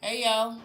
Hey y'all.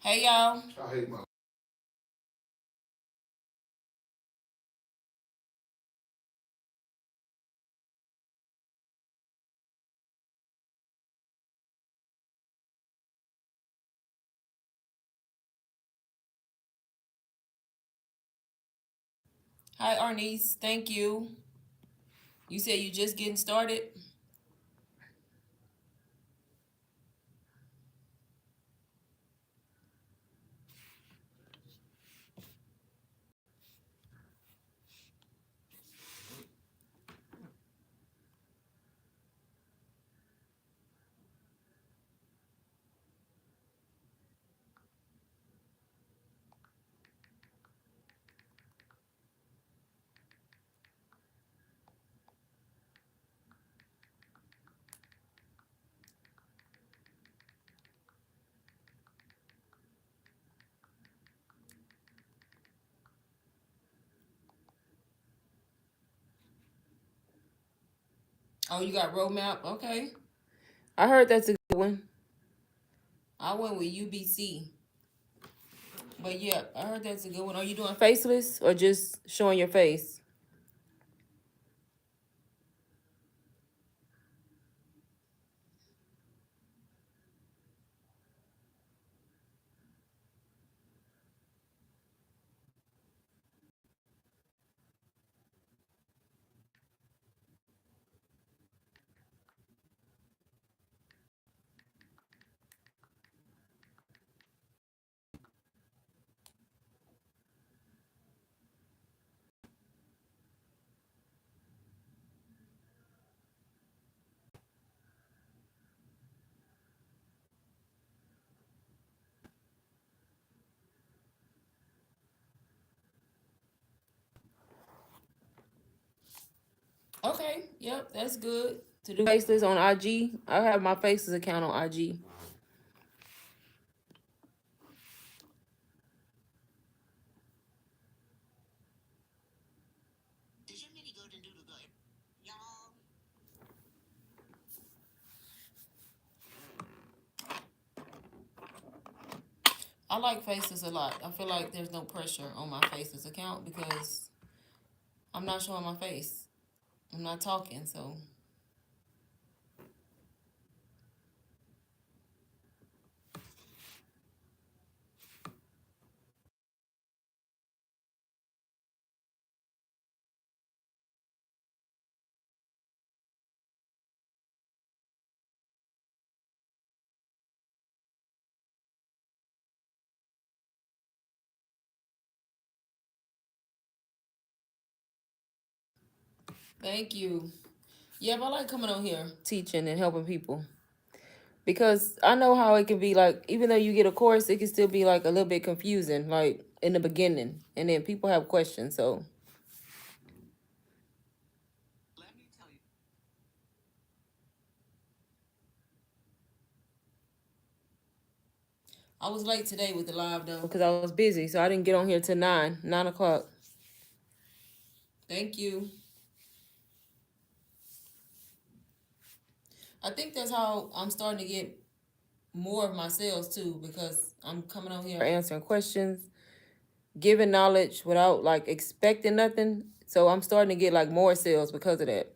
Hey y'all. Hi Arnice. Thank you. You said you just getting started? Oh, you got roadmap? Okay. I heard that's a good one. I went with UBC. But yeah, I heard that's a good one. Are you doing faceless or just showing your face? Okay, yep, that's good. To do faceless on IG, I have my faceless account on IG. I like faces a lot. I feel like there's no pressure on my faces account because I'm not showing my face. I'm not talking, so thank you. Yeah, but I like coming on here teaching and helping people because I know how it can be like, even though you get a course, it can still be like a little bit confusing, like in the beginning, and then people have questions. So I was late today with the live though because I was busy, so I didn't get on here till 9 o'clock. Thank you. I think that's how I'm starting to get more of my sales too because I'm coming on here answering questions, giving knowledge without like expecting nothing. So I'm starting to get like more sales because of that.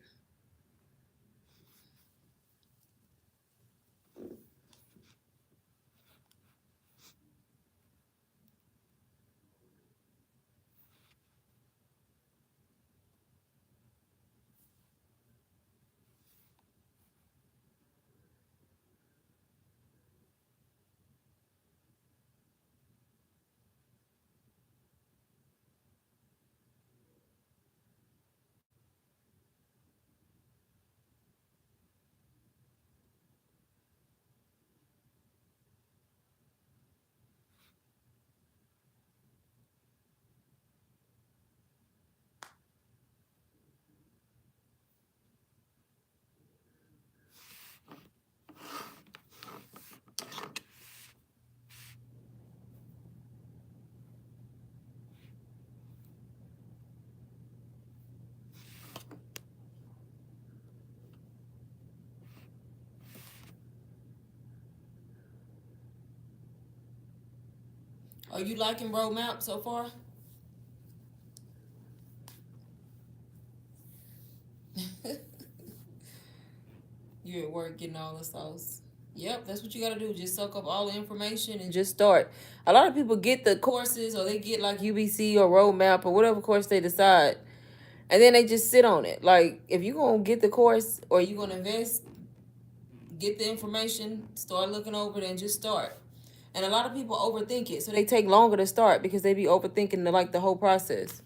Are you liking roadmap so far? You're at work getting all the sauce. Yep, that's what you gotta do. Just soak up all the information and just start. A lot of people get the courses or they get like UBC or roadmap or whatever course they decide, and then they just sit on it. Like if you're gonna get the course or you're gonna invest, get the information, start looking over it, and just start. And a lot of people overthink it, so they take longer to start because they be overthinking the whole process.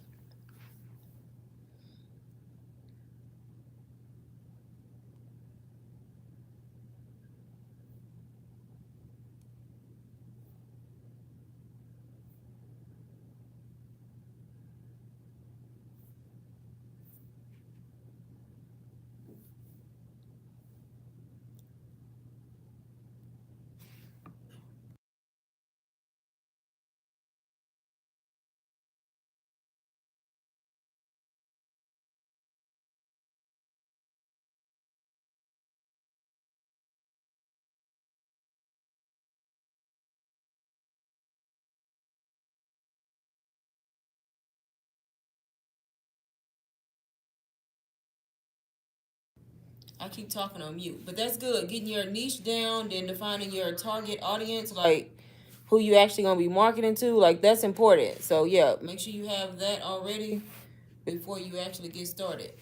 I keep talking on mute, but that's good. Getting your niche down, then defining your target audience, like who you actually gonna be marketing to, like that's important. So yeah, make sure you have that already before you actually get started.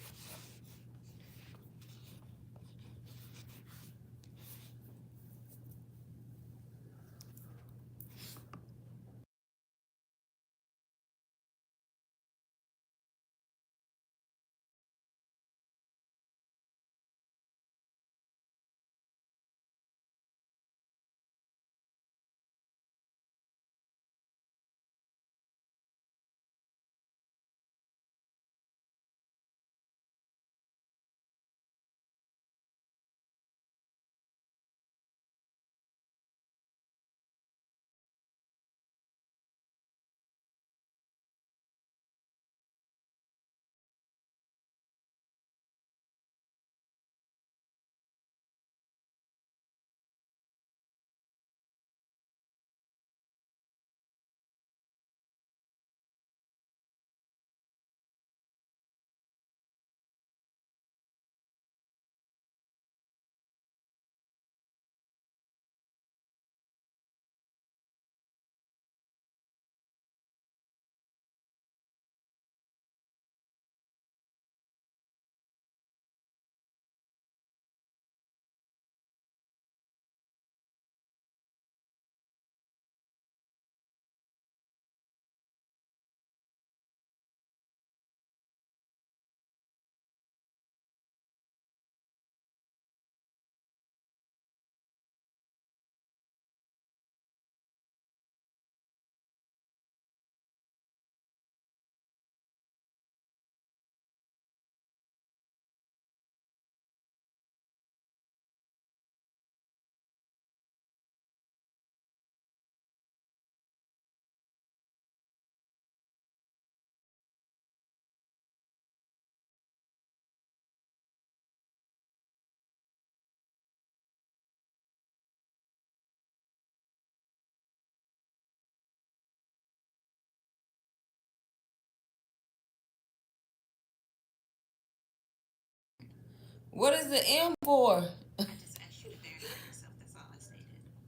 What is the M for?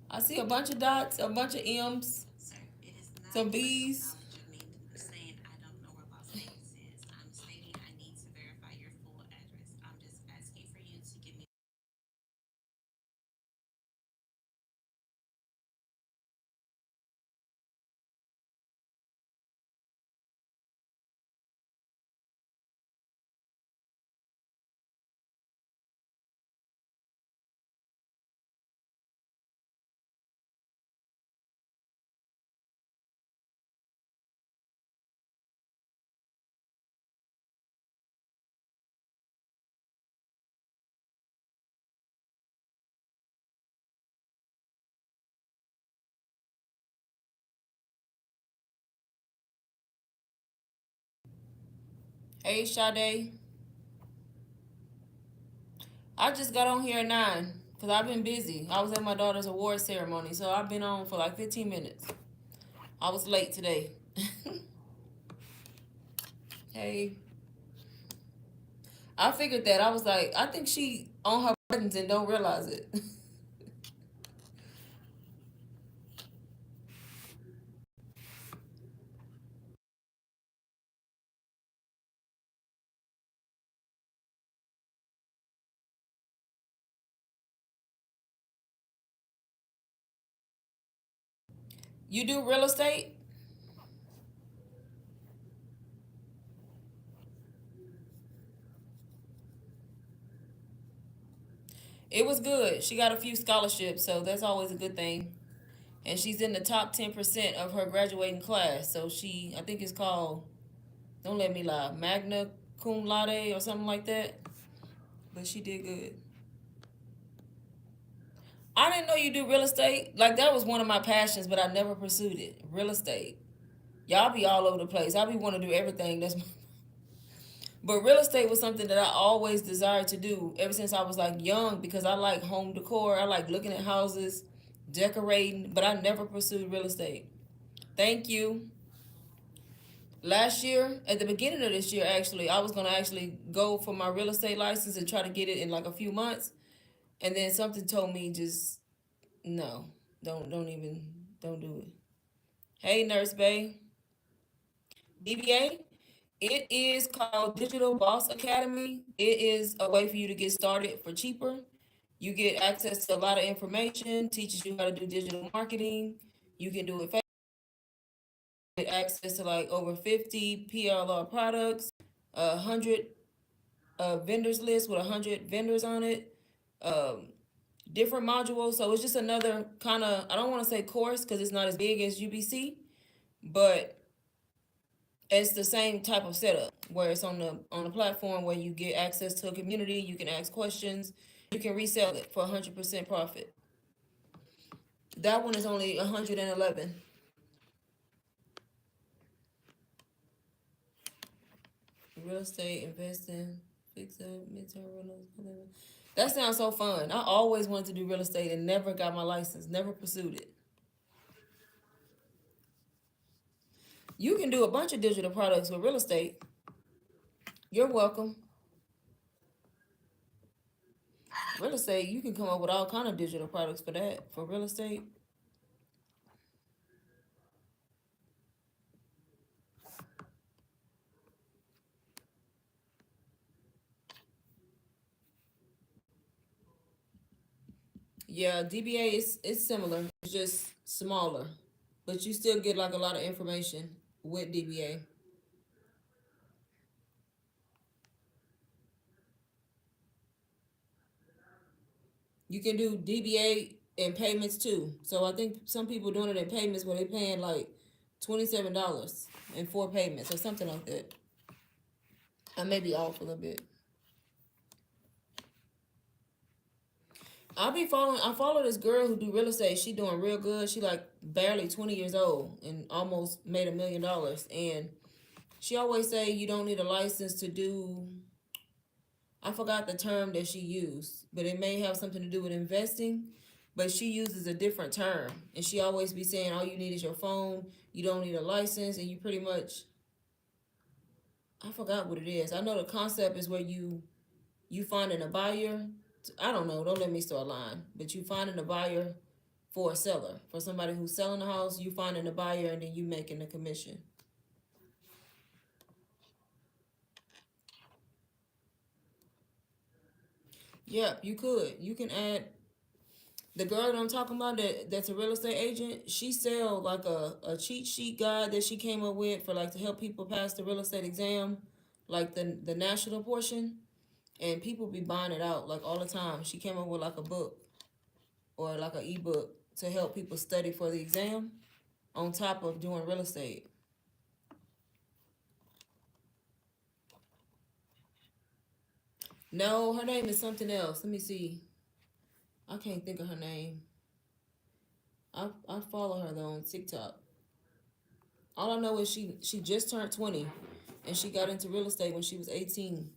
I see a bunch of dots, a bunch of M's, some B's. Hey, Sade. I just got on here at 9 because I've been busy. I was at my daughter's award ceremony, so I've been on for like 15 minutes. I was late today. Hey, I figured that. I was like, I think she on her buttons and don't realize it. You do real estate? It was good. She got a few scholarships, so that's always a good thing. And she's in the top 10% of her graduating class. So she, I think it's called, don't let me lie, magna cum laude or something like that. But she did good. I didn't know you do real estate. Like that was one of my passions, but I never pursued it. Real estate. Y'all be all over the place. I be want to do everything. That's but real estate was something that I always desired to do ever since I was like young because I like home decor. I like looking at houses, decorating, but I never pursued real estate. Thank you. Last year, at the beginning of this year, actually, I was gonna actually go for my real estate license and try to get it in like a few months, and then something told me just no, don't do it. Hey, Nurse Bay, DBA. It is called Digital Boss Academy. It is a way for you to get started for cheaper. You get access to a lot of information, teaches you how to do digital marketing. You can do it fast. Get access to like over 50 PLR products, 100 vendors list with 100 vendors on it, um, different modules. So it's just another kind of, I don't want to say course because it's not as big as UBC, but it's the same type of setup where it's on the platform where you get access to a community, you can ask questions, you can resell it for 100% profit. That one is only 111. Real estate investing, fix up, midterm rentals. That sounds so fun. I always wanted to do real estate and never got my license, never pursued it. You can do a bunch of digital products with real estate. You're welcome. Real estate, you can come up with all kind of digital products for that, for real estate. Yeah, DBA is it's similar. It's just smaller. But you still get like a lot of information with DBA. You can do DBA and payments too. So I think some people doing it in payments where they paying like $27 in 4 payments or something like that. I may be off a little bit. I follow this girl who do real estate. She doing real good. She like barely 20 years old and almost made $1 million. And she always say you don't need a license to do, I forgot the term that she used, but it may have something to do with investing. But she uses a different term, and she always be saying all you need is your phone. You don't need a license, and you pretty much, I forgot what it is. I know the concept is where you finding a buyer. I don't know. Don't let me start lying. But you finding a buyer for a seller, for somebody who's selling the house. You finding a buyer, and then you making the commission. Yep, you could. You can add the girl that I'm talking about that's a real estate agent. She sell like a cheat sheet guide that she came up with for like to help people pass the real estate exam, like the national portion, and people be buying it out like all the time. She came up with like a book or like an ebook to help people study for the exam on top of doing real estate. No, her name is something else. Let me see. I can't think of her name. I follow her though on TikTok. All I know is she just turned 20 and she got into real estate when she was 18.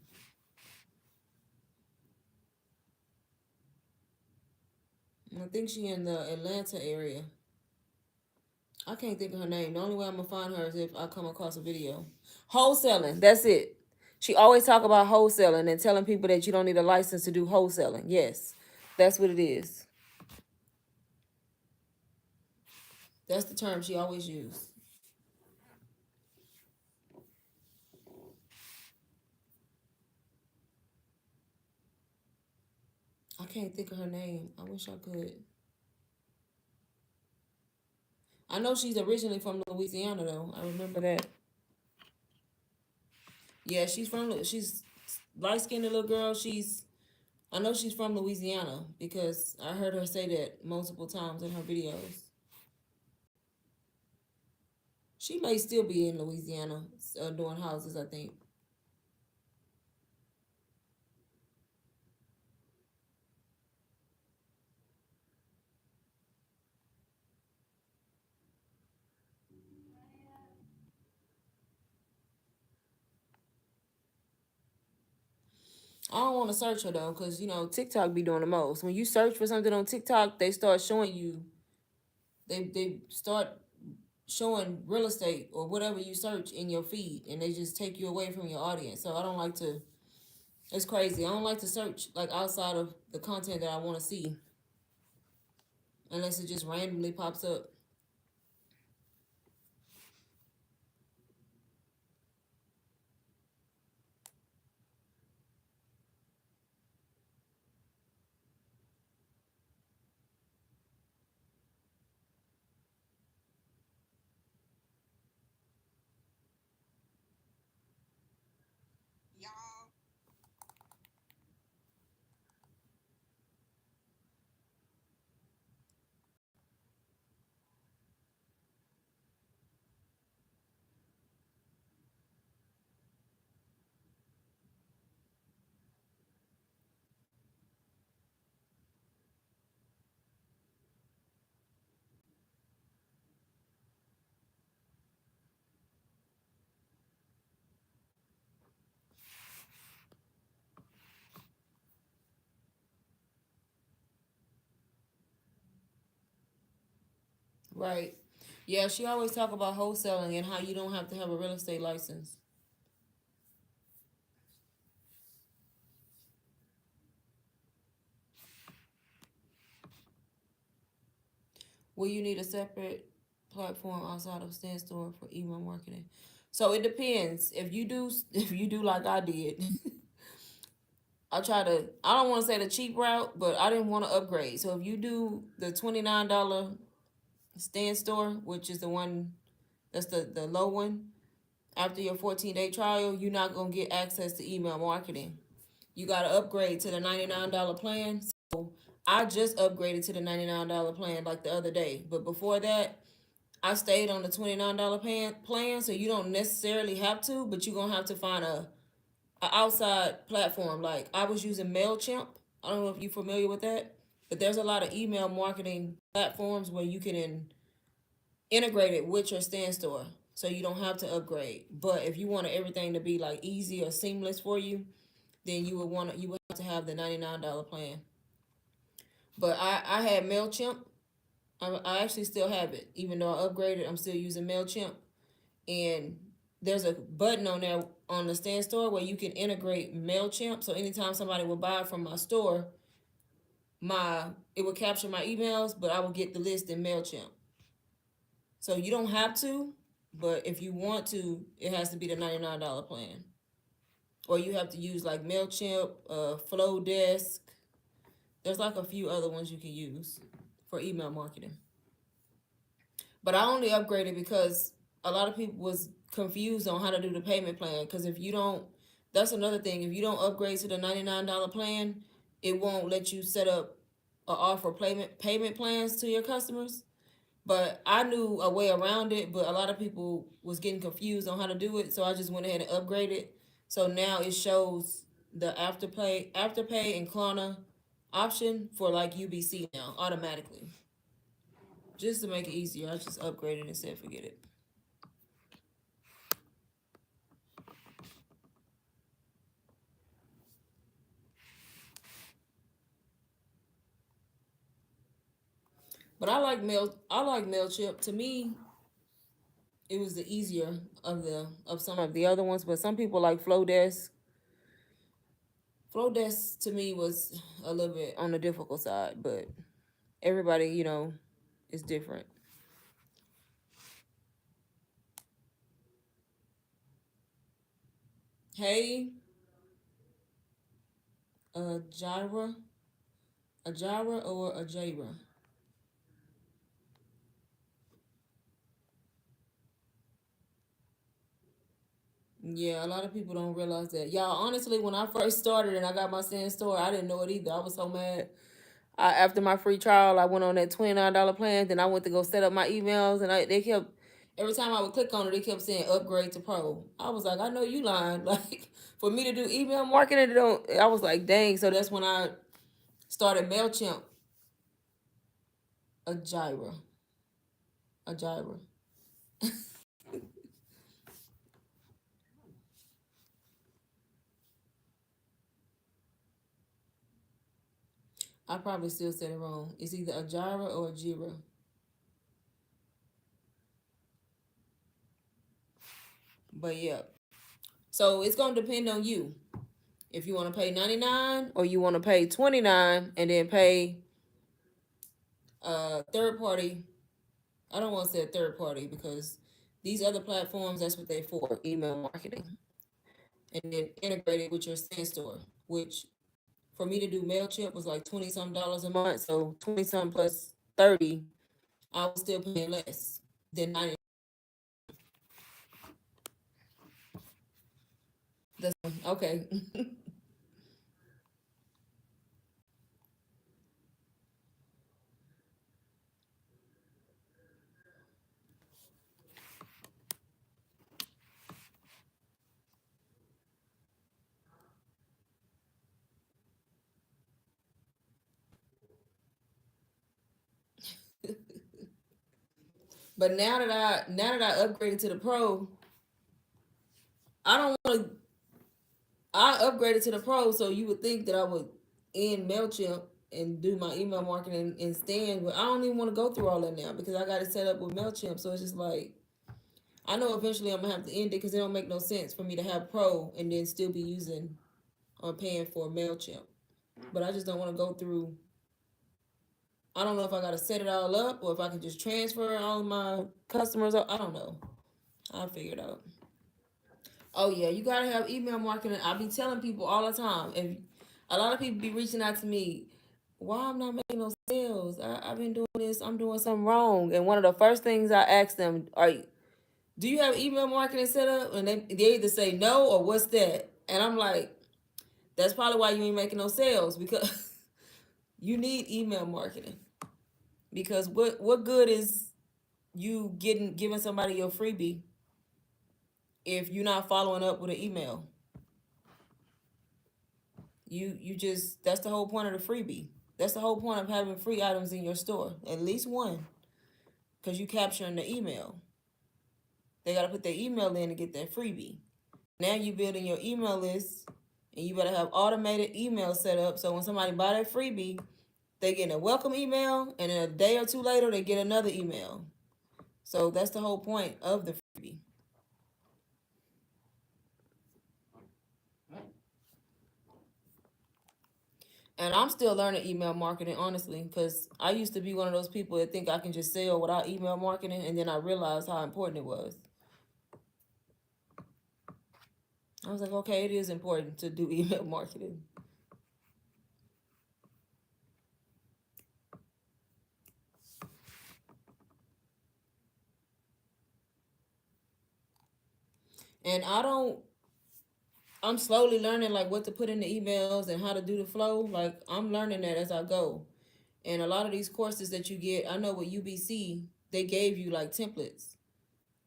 I think she in the Atlanta area. I can't think of her name. The only way I'm gonna find her is if I come across a video. Wholesaling, that's it. She always talk about wholesaling and telling people that you don't need a license to do wholesaling. Yes, that's what it is. That's the term she always used. I can't think of her name. I wish I could. I know she's originally from Louisiana though. I remember that. Yeah, she's light skinned little girl. I know she's from Louisiana because I heard her say that multiple times in her videos. She may still be in Louisiana doing houses, I think. I don't want to search her though, because TikTok be doing the most. When you search for something on TikTok, they start showing you. They start showing real estate or whatever you search in your feed, and they just take you away from your audience. So I don't like to. It's crazy. I don't like to search like outside of the content that I want to see, unless it just randomly pops up. Right. Yeah, she always talk about wholesaling and how you don't have to have a real estate license. Will you need a separate platform outside of Stand Store for email marketing? So it depends. If you do like I did, I don't want to say the cheap route, but I didn't want to upgrade. So if you do the $29 Stand Store, which is the one that's the low one, after your 14-day trial, you're not gonna get access to email marketing. You gotta upgrade to the $99 plan. So I just upgraded to the $99 plan like the other day. But before that, I stayed on the $29 plan, so you don't necessarily have to, but you're gonna have to find a outside platform. Like I was using MailChimp. I don't know if you're familiar with that, but there's a lot of email marketing platforms where you can integrate it with your Stand Store, so you don't have to upgrade. But if you want everything to be like easy or seamless for you, then you would have to have the $99 plan. But I had MailChimp. I actually still have it, even though I upgraded. I'm still using MailChimp, and there's a button on there on the Stand Store where you can integrate MailChimp. So anytime somebody will buy from my store, my it will capture my emails, but I will get the list in MailChimp. So you don't have to, but if you want to, it has to be the $99 plan. Or you have to use like MailChimp, Flowdesk. There's like a few other ones you can use for email marketing. But I only upgraded because a lot of people was confused on how to do the payment plan. Because if you don't, that's another thing. If you don't upgrade to the $99 plan, it won't let you set up or offer payment plans to your customers. But I knew a way around it, but a lot of people was getting confused on how to do it, so I just went ahead and upgraded. So now it shows the afterpay and Klarna option for like UBC now automatically. Just to make it easier, I just upgraded and said forget it. But I like Mailchimp. To me, it was the easier of some of the other ones, but some people like Flowdesk. Flowdesk to me was a little bit on the difficult side, but everybody, is different. Hey, a gyra, a gyra or a gyra? Yeah, a lot of people don't realize that. Y'all, honestly, when I first started and I got my Stand Store, I didn't know it either. I was so mad. After my free trial, I went on that $29 plan. Then I went to go set up my emails, and they kept every time I would click on it, they kept saying upgrade to pro. I was like, I know you lying. Like for me to do email marketing, it don't. I was like, dang. So that's when I started Mailchimp, a gyra, a gyra. I probably still said it wrong. It's either a gyra or a jira. But yeah, so it's gonna depend on you. If you want to pay 99 or you want to pay 29 and then pay third party. I don't want to say a third party because these other platforms, that's what they for, email marketing. And then integrate it with your sand store, which for me to do MailChimp was like 20 some dollars a month. So 20 some plus 30, I was still paying less than 90. That's okay. But now that I upgraded to the pro, I don't want to. I upgraded to the pro, so you would think that I would end Mailchimp and do my email marketing and stand. But I don't even want to go through all that now because I got it set up with Mailchimp. So it's just like I know eventually I'm gonna have to end it because it don't make no sense for me to have pro and then still be using or paying for Mailchimp. But I just don't want to go through. I don't know if I got to set it all up or if I can just transfer all of my customers. I don't know. I'll figure it out. Oh yeah, you gotta have email marketing. I be telling people all the time. If a lot of people be reaching out to me, why I'm not making no sales? I've been doing this. I'm doing something wrong. And one of the first things I ask them, do you have email marketing set up? And they either say no or what's that? And I'm like, that's probably why you ain't making no sales because you need email marketing. Because what good is you giving somebody your freebie if you're not following up with an email? You just that's the whole point of the freebie. That's the whole point of having free items in your store. At least one, because you capturing the email. They gotta put their email in to get that freebie. Now you building your email list, and you better have automated email set up so when somebody buy that freebie, they get a welcome email, and then a day or two later they get another email. So that's the whole point of the freebie. And I'm still learning email marketing, honestly, because I used to be one of those people that think I can just sell without email marketing, and then I realized how important it was. I was like, okay, it is important to do email marketing. And I'm slowly learning like what to put in the emails and how to do the flow. Like I'm learning that as I go. And a lot of these courses that you get, I know with UBC, they gave you like templates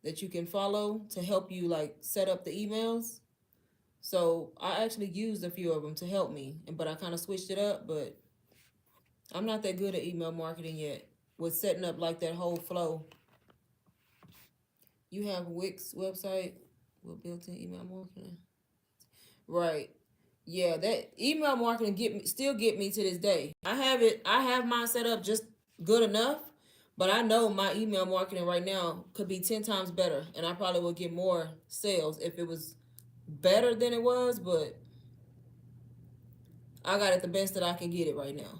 that you can follow to help you like set up the emails. So I actually used a few of them to help me, but I kind of switched it up. But I'm not that good at email marketing yet with setting up like that whole flow. You have Wix website with built-in email marketing, right? Yeah, that email marketing still get me to this day. I have it. I have mine set up just good enough, but I know my email marketing right now could be 10 times better, and I probably would get more sales if it was better than it was. But I got it the best that I can get it right now.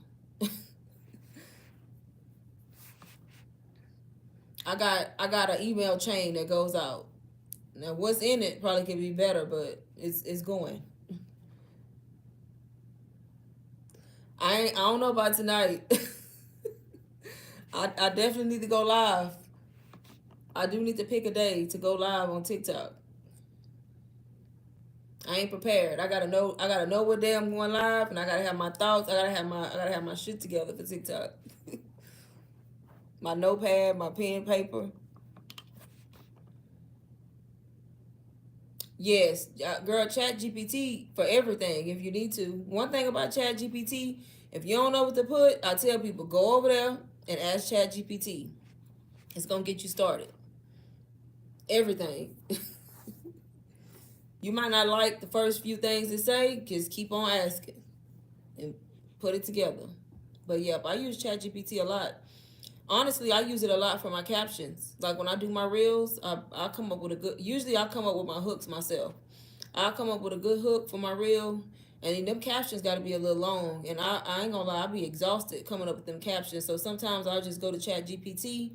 I got an email chain that goes out. Now what's in it probably could be better, but it's going. I don't know about tonight. I definitely need to go live. I do need to pick a day to go live on TikTok. I ain't prepared. I gotta know what day I'm going live, and I gotta have my thoughts. I gotta have my shit together for TikTok. My notepad, my pen, paper. Yes, girl, Chat GPT for everything if you need to. One thing about Chat GPT, if you don't know what to put, I tell people go over there and ask Chat GPT. It's gonna get you started. Everything. You might not like the first few things it say, just keep on asking and put it together. But yep, I use Chat GPT a lot. Honestly, I use it a lot for my captions. Like when I do my reels, I come up with a good. Usually, I come up with my hooks myself. I come up with a good hook for my reel, and then them captions got to be a little long. And I ain't gonna lie, I be exhausted coming up with them captions. So sometimes I'll just go to Chat GPT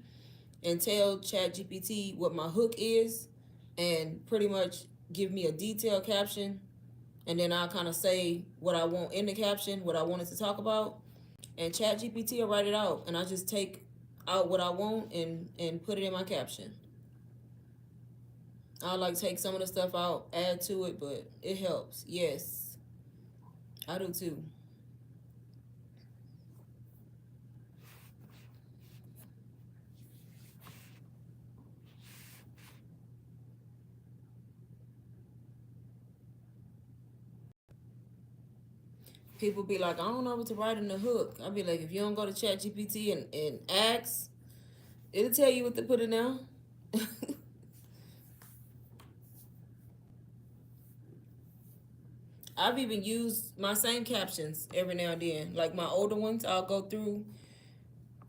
and tell Chat GPT what my hook is, and pretty much give me a detailed caption, and then I'll kind of say what I want in the caption, what I wanted to talk about, and Chat GPT will write it out, and I just take out what I want and put it in my caption. I like take some of the stuff out, add to it, but it helps. Yes, I do too. People be like, I don't know what to write in the hook. I be like, if you don't go to Chat GPT and ask, it'll tell you what to put in there. I've even used my same captions every now and then. Like my older ones, I'll go through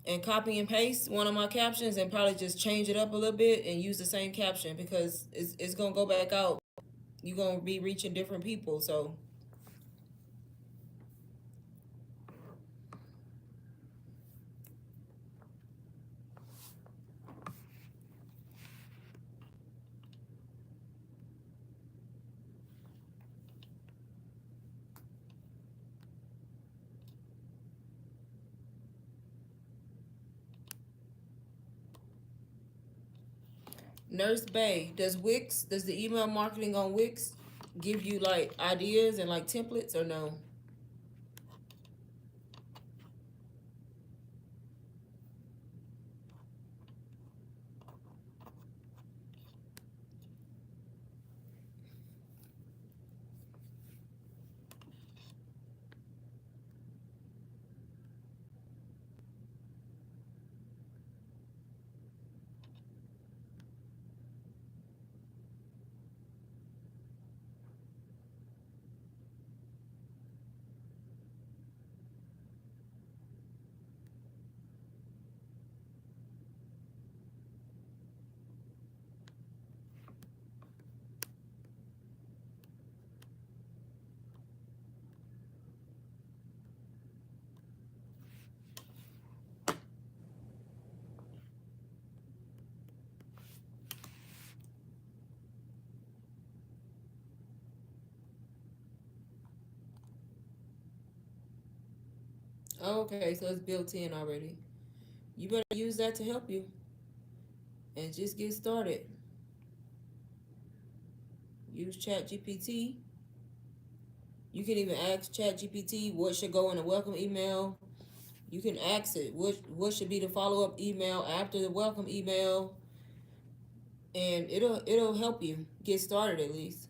and copy and paste one of my captions and probably just change it up a little bit and use the same caption because it's gonna go back out. You're gonna be reaching different people. So Nurse Bay, does the email marketing on Wix give you like ideas and like templates or no? Oh, okay, so it's built in already. You better use that to help you and just get started. Use Chat GPT. You can even ask Chat GPT what should go in a welcome email. You can ask it what should be the follow up email after the welcome email, and it'll help you get started at least.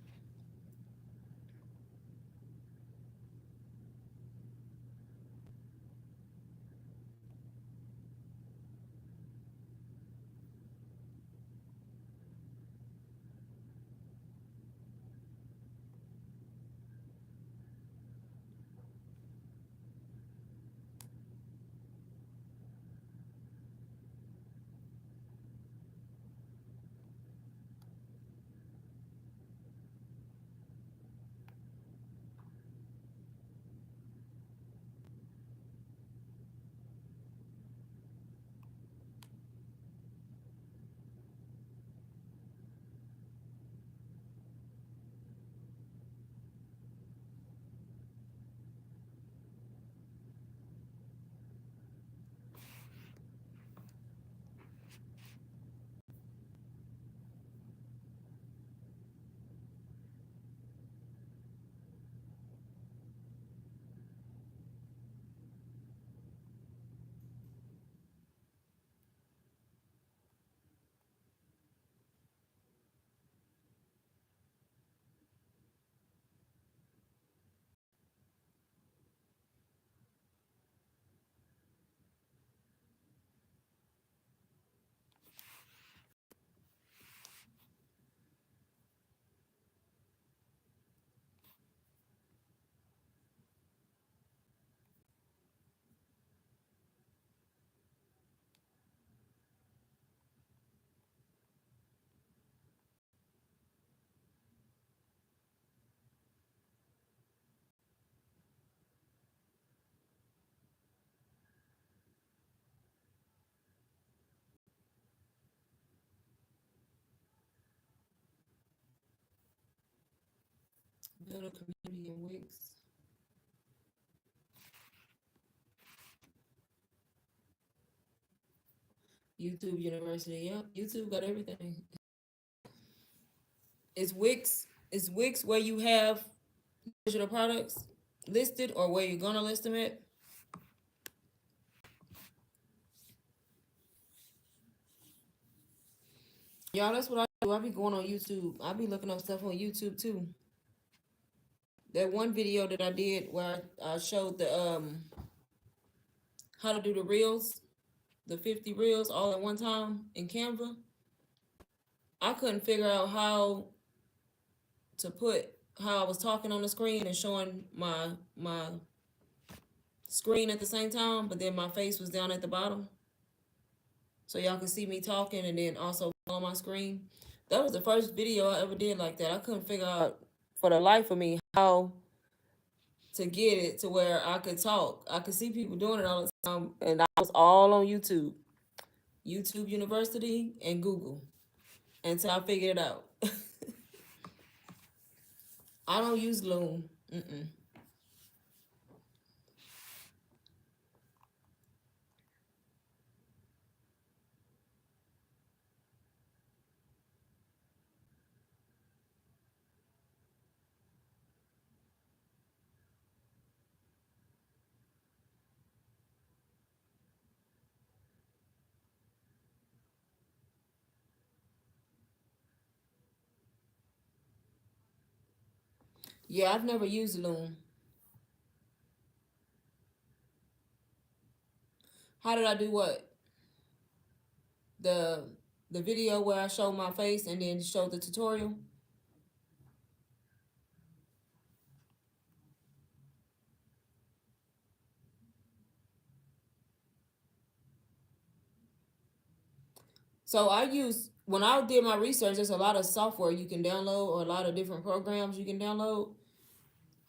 Build a community in Wix. YouTube University. Yep, YouTube got everything. Is Wix where you have digital products listed or where you're gonna list them at? Y'all, that's what I do. I be going on YouTube. I be looking up stuff on YouTube too. That one video that I did where I showed the how to do the reels, the 50 reels all at one time in Canva. I couldn't figure out to put how I was talking on the screen and showing my screen at the same time, but then my face was down at the bottom. So y'all can see me talking and then also on my screen. That was the first video I ever did like that. I couldn't figure out for the life of me how to get it to where I could talk. I could see people doing it all the time, and I was all on YouTube, YouTube University, and Google until I figured it out. I don't use Loom. Mm-mm. Yeah, I've never used Loom. How did I do what? The the video where I show my face and then show the tutorial. So I use when I did my research, there's a lot of software you can download or a lot of different programs you can download.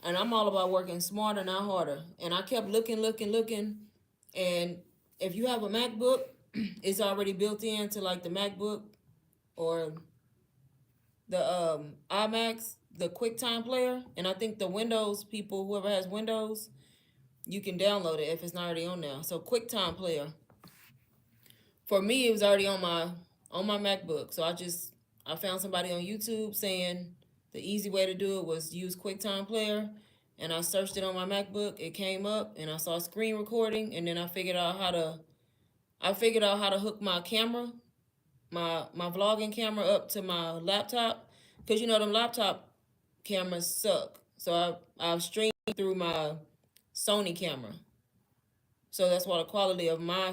And I'm all about working smarter, not harder. And I kept looking. And if you have a MacBook, it's already built into like the MacBook or the iMacs, the QuickTime player. And I think the Windows people, whoever has Windows, you can download it if it's not already on there. So QuickTime player. For me, it was already on my MacBook. So I found somebody on YouTube saying the easy way to do it was use QuickTime Player, and I searched it on my MacBook. It came up, and I saw screen recording, and then I figured out how to hook my camera, my vlogging camera up to my laptop, because you know them laptop cameras suck. So I've streamed through my Sony camera. So that's why the quality of my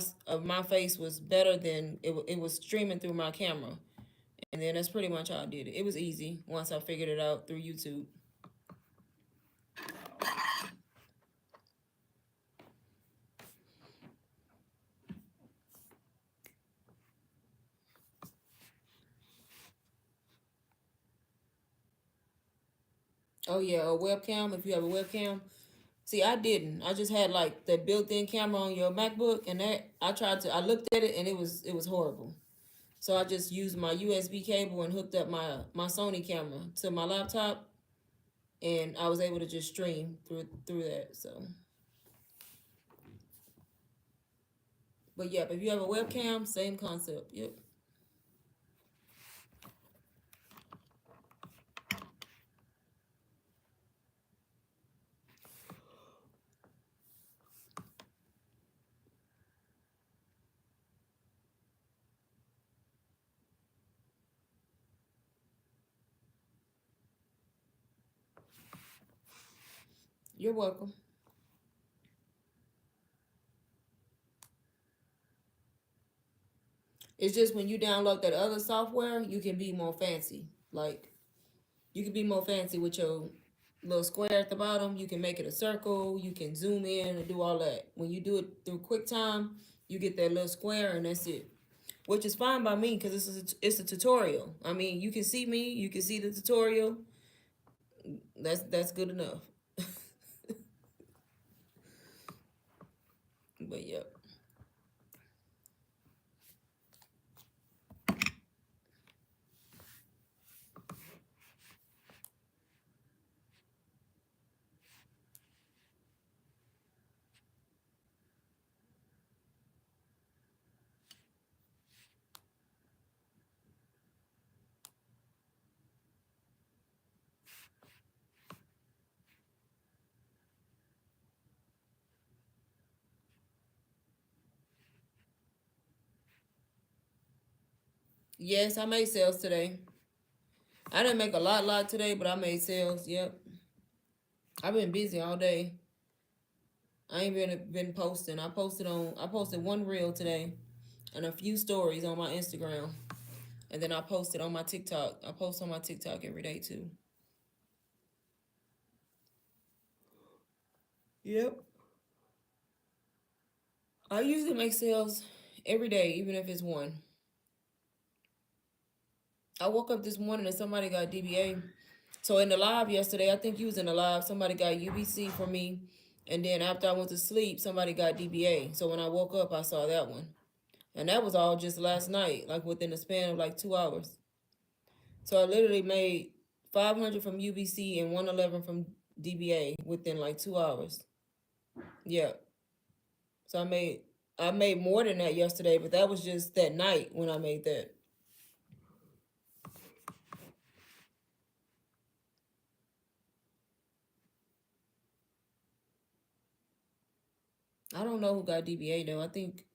face was better than it was streaming through my camera. And then that's pretty much how I did it. It was easy once I figured it out through YouTube. Oh yeah, a webcam. If you have a webcam, see, I didn't. I just had like the built-in camera on your MacBook, and that I looked at it, and it was horrible. So I just used my USB cable and hooked up my Sony camera to my laptop, and I was able to just stream through that. So, but yep, if you have a webcam, same concept. Yep, you're welcome. It's just when you download that other software, you can be more fancy. Like you can be more fancy with your little square at the bottom. You can make it a circle. You can zoom in and do all that. When you do it through QuickTime, you get that little square and that's it. Which is fine by me because it's a tutorial. I mean, you can see me, you can see the tutorial. That's good enough. But yep. Yes, I made sales today. I didn't make a lot today, but I made sales. Yep. I've been busy all day. I ain't been posting. I posted one reel today and a few stories on my Instagram. And then I posted on my TikTok. I post on my TikTok every day too. Yep. I usually make sales every day, even if it's one. I woke up this morning and somebody got DBA. So in the live yesterday, I think you was in the live, somebody got UBC for me. And then after I went to sleep, somebody got DBA. So when I woke up, I saw that one. And that was all just last night, like within the span of like 2 hours. So I literally made 500 from UBC and 111 from DBA within like 2 hours. Yeah. So I made more than that yesterday, but that was just that night when I made that. I don't know who got DBA though. I think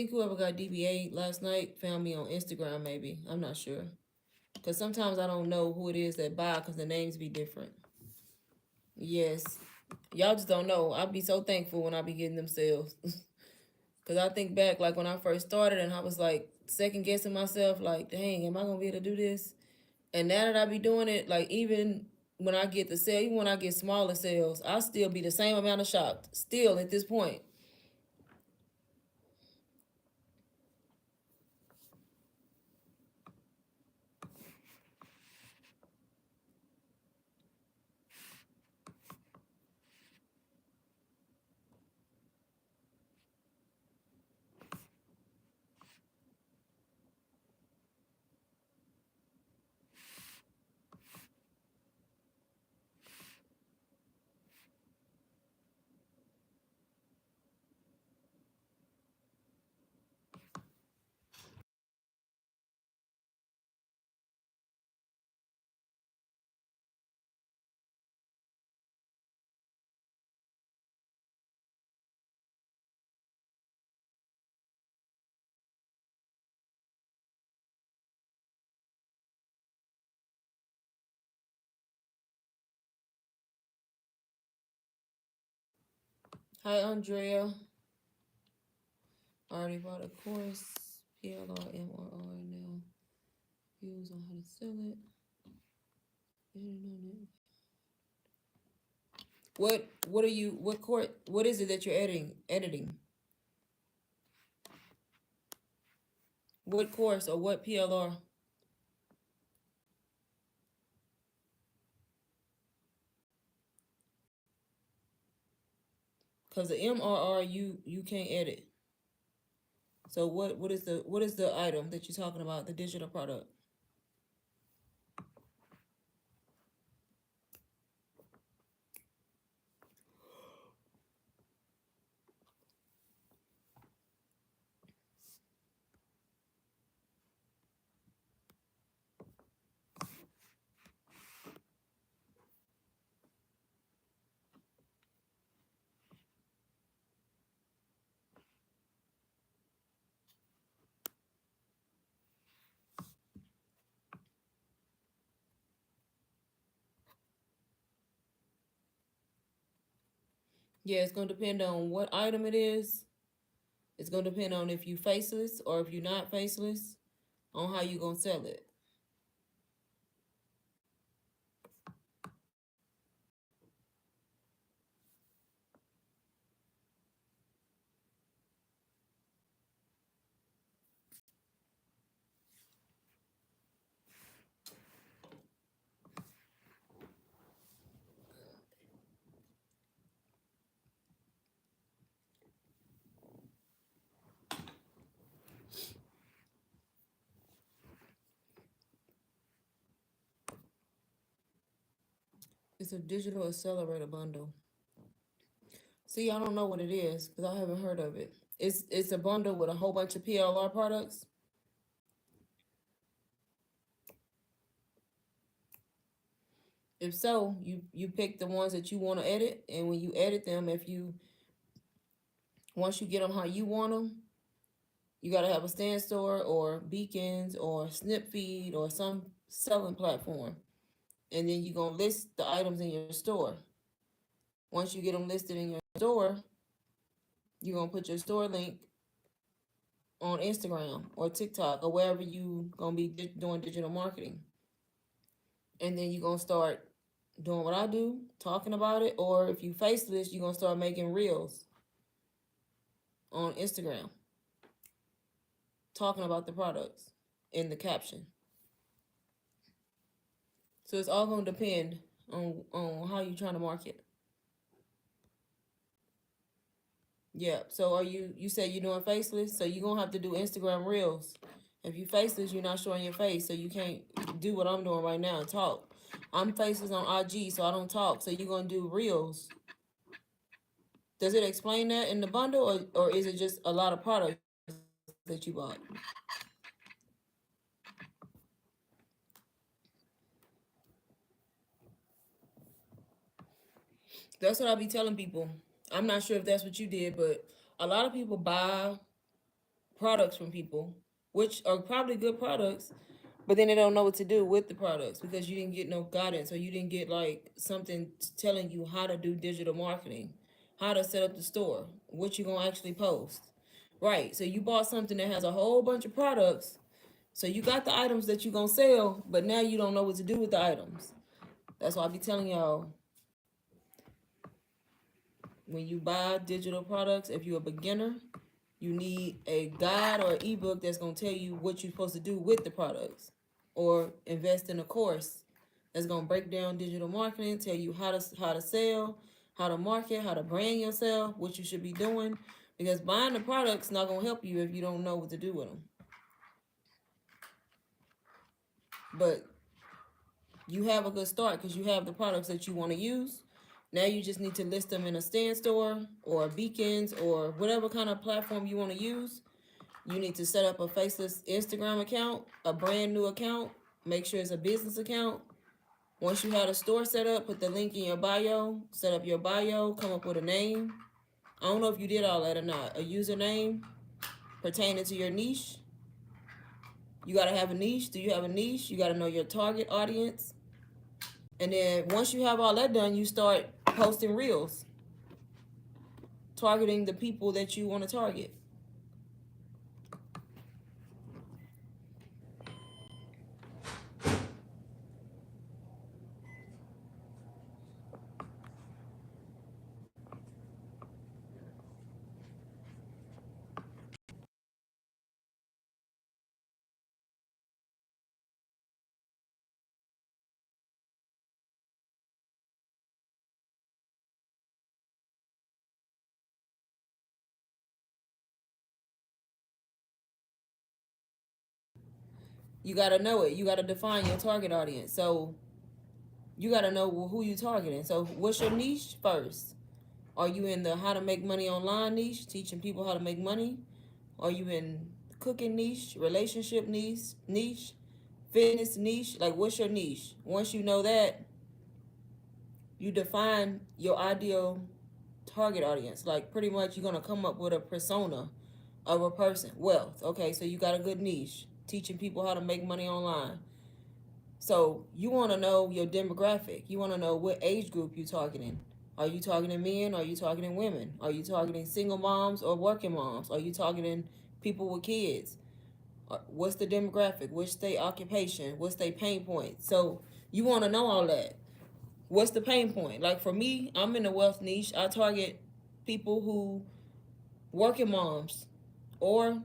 whoever got DBA last night found me on Instagram maybe. I'm not sure. Cause sometimes I don't know who it is that buy because the names be different. Yes. Y'all just don't know. I'll be so thankful when I be getting them sales. Cause I think back like when I first started and I was like second guessing myself, like, dang, am I gonna be able to do this? And now that I be doing it, like even when I get the sale, even when I get smaller sales, I still be the same amount of shocked. Still at this point. Hi Andrea. Already bought a course. PLR, MRR now. Views on how to sell it. What are you what is it that you're editing? What course or what PLR? Cause the MRR you can't edit. So what is the item that you're talking about? The digital product. Yeah, it's gonna depend on what item it is. It's gonna depend on if you faceless or if you're not faceless, on how you gonna sell it. It's a digital accelerator bundle. See, I don't know what it is because I haven't heard of it. It's a bundle with a whole bunch of PLR products. If so, you pick the ones that you want to edit, and when you edit them, if you once you get them how you want them, You got to have a stand store or beacons or snip feed or some selling platform. And then you're going to list the items in your store. Once you get them listed in your store, you're going to put your store link on Instagram or TikTok or wherever you going to be doing digital marketing. And then you're going to start doing what I do, talking about it. Or if you faceless, you're going to start making reels on Instagram, talking about the products in the caption. So it's all going to depend on how you're trying to market. Yeah. So you said you're doing faceless, so you're gonna have to do Instagram reels. If you faceless, you're not showing your face, so you can't do what I'm doing right now and talk. I'm faceless on IG, so I don't talk. So you're gonna do reels. Does it explain that in the bundle, or is it just a lot of products that you bought? That's what I be telling people. I'm not sure if that's what you did, but a lot of people buy products from people, which are probably good products, but then they don't know what to do with the products because you didn't get no guidance, or you didn't get like something telling you how to do digital marketing, how to set up the store, what you gonna actually post. Right. So you bought something that has a whole bunch of products. So you got the items that you gonna sell, but now you don't know what to do with the items. That's why I be telling y'all, when you buy digital products, if you're a beginner, you need a guide or ebook that's gonna tell you what you're supposed to do with the products, or invest in a course that's gonna break down digital marketing, tell you how to sell, how to market, how to brand yourself, what you should be doing. Because buying the products not gonna help you if you don't know what to do with them. But you have a good start because you have the products that you want to use. Now you just need to list them in a stand store or beacons or whatever kind of platform you want to use. You need to set up a faceless Instagram account, a brand new account. Make sure it's a business account. Once you have a store set up, put the link in your bio, set up your bio, come up with a name. I don't know if you did all that or not. A username pertaining to your niche. You got to have a niche. Do you have a niche? You got to know your target audience. And then once you have all that done, you start posting reels, targeting the people that you want to target. You got to know it. You got to define your target audience. So you got to know who you targeting. So what's your niche first? Are you in the how to make money online niche, teaching people how to make money? Are you in cooking niche, relationship niche, fitness niche? Like, what's your niche? Once you know that, you define your ideal target audience. Like, pretty much you're going to come up with a persona of a person. Wealth. Okay, so you got a good niche, teaching people how to make money online. So you want to know your demographic. You want to know what age group you're targeting. Are you targeting men? Are you targeting women? Are you targeting single moms or working moms? Are you targeting people with kids? What's the demographic? What's their occupation? What's their pain point? So you want to know all that. What's the pain point? Like for me, I'm in the wealth niche. I target people who working moms or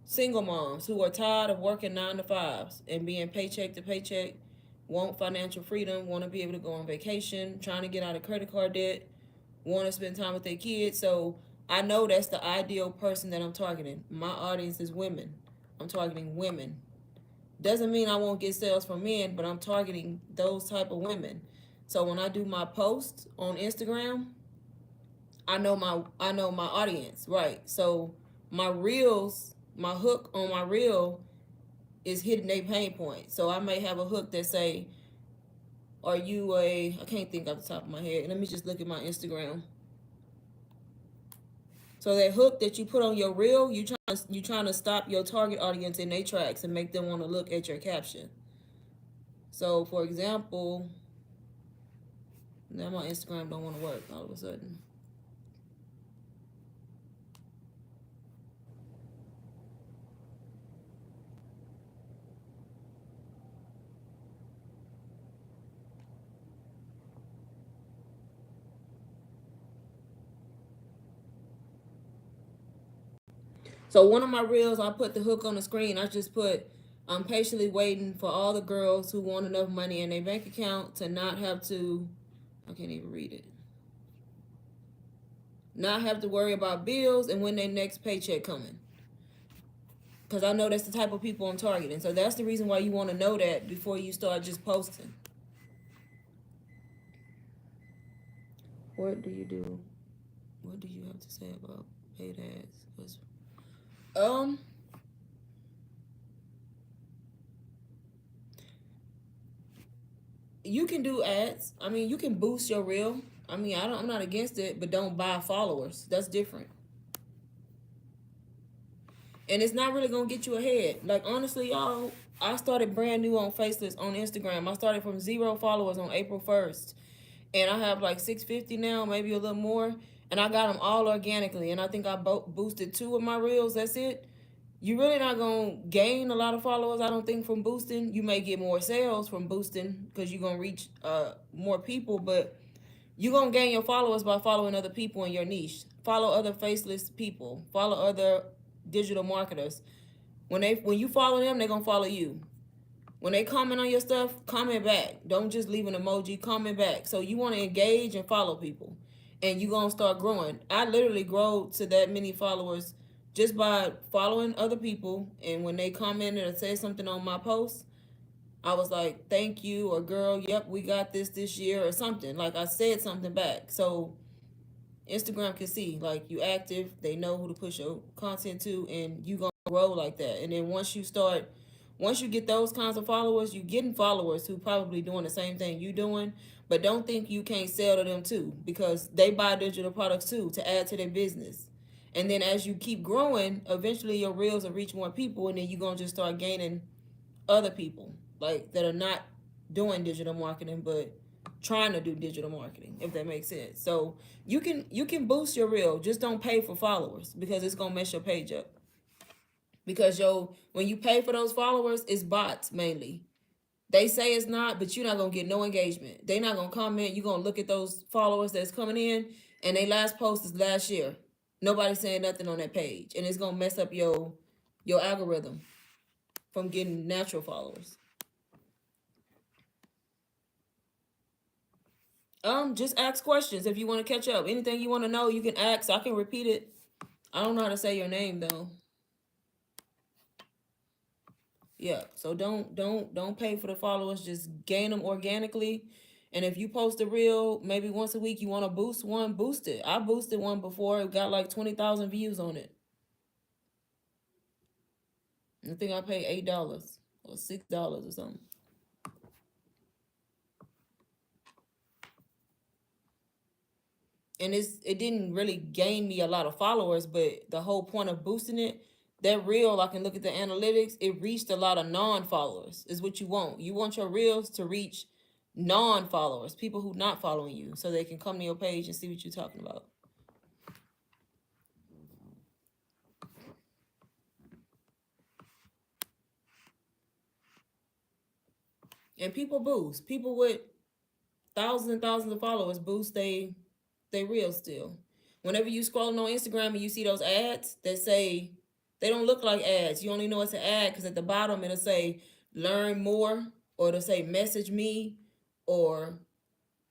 single moms who are tired of working 9 to 5s and being paycheck to paycheck, want financial freedom, want to be able to go on vacation, trying to get out of credit card debt, want to spend time with their kids. So I know that's the ideal person that I'm targeting. My audience is women. I'm targeting women. Doesn't mean I won't get sales from men, but I'm targeting those type of women. So when I do my posts on Instagram, I know my audience, right? So my reels, my hook on my reel is hitting their pain point. So I may have a hook that say, "Are you a?" I can't think off the top of my head. Let me just look at my Instagram. So that hook that you put on your reel, you trying to stop your target audience in their tracks and make them want to look at your caption. So for example, now my Instagram don't want to work all of a sudden. So one of my reels, I put the hook on the screen. I just put, I'm patiently waiting for all the girls who want enough money in their bank account to not have to, I can't even read it, not have to worry about bills and when their next paycheck coming. Because I know that's the type of people I'm targeting. So that's the reason why you want to know that before you start just posting. What do you do? What do you have to say about paid ads? Um, you can do ads. I mean, you can boost your reel. I mean, I'm not against it, but don't buy followers. That's different. And it's not really gonna get you ahead. Like honestly, y'all, I started brand new on Faceless on Instagram. I started from 0 followers on April 1st, and I have like 650 now, maybe a little more. And I got them all organically. And I think I boosted 2 of my reels. That's it. You're really not gonna gain a lot of followers, I don't think, from boosting. You may get more sales from boosting because you're gonna reach more people, but you're gonna gain your followers by following other people in your niche. Follow other faceless people. Follow other digital marketers. When you follow them, they're gonna follow you. When they comment on your stuff, comment back. Don't just leave an emoji, comment back. So you want to engage and follow people. And you're going to start growing. I literally grow to that many followers just by following other people. And when they commented or said something on my post, I was like, thank you, or girl, yep, we got this year, or something. Like I said something back. So Instagram can see, like, you active, they know who to push your content to, and you gonna grow like that. And then once you get those kinds of followers, you getting followers who probably doing the same thing you doing, but don't think you can't sell to them too, because they buy digital products too to add to their business. And then as you keep growing, eventually your reels will reach more people, and then you're gonna just start gaining other people like that are not doing digital marketing but trying to do digital marketing, if that makes sense. So you can boost your reel, just don't pay for followers because it's gonna mess your page up. Because when you pay for those followers, it's bots mainly. They say it's not, but you're not gonna get no engagement. They not gonna comment. You're gonna look at those followers that's coming in, and they last post is last year. Nobody's saying nothing on that page, and it's gonna mess up your algorithm from getting natural followers. Just ask questions if you want to catch up. Anything you want to know, you can ask. I can repeat it. I don't know how to say your name though. Yeah, so don't pay for the followers. Just gain them organically. And if you post a reel maybe once a week, you want to boost one, boost it. I boosted one before. It got like 20,000 views on it. I think I paid $8 or $6 or something. And it didn't really gain me a lot of followers, but the whole point of boosting it, that reel, I can look at the analytics, it reached a lot of non-followers, is what you want. You want your reels to reach non-followers, people who not following you, so they can come to your page and see what you're talking about. And people boost. People with thousands and thousands of followers boost they real still. Whenever you scrolling on Instagram and you see those ads that say, they don't look like ads. You only know it's an ad because at the bottom it'll say learn more, or it'll say message me, or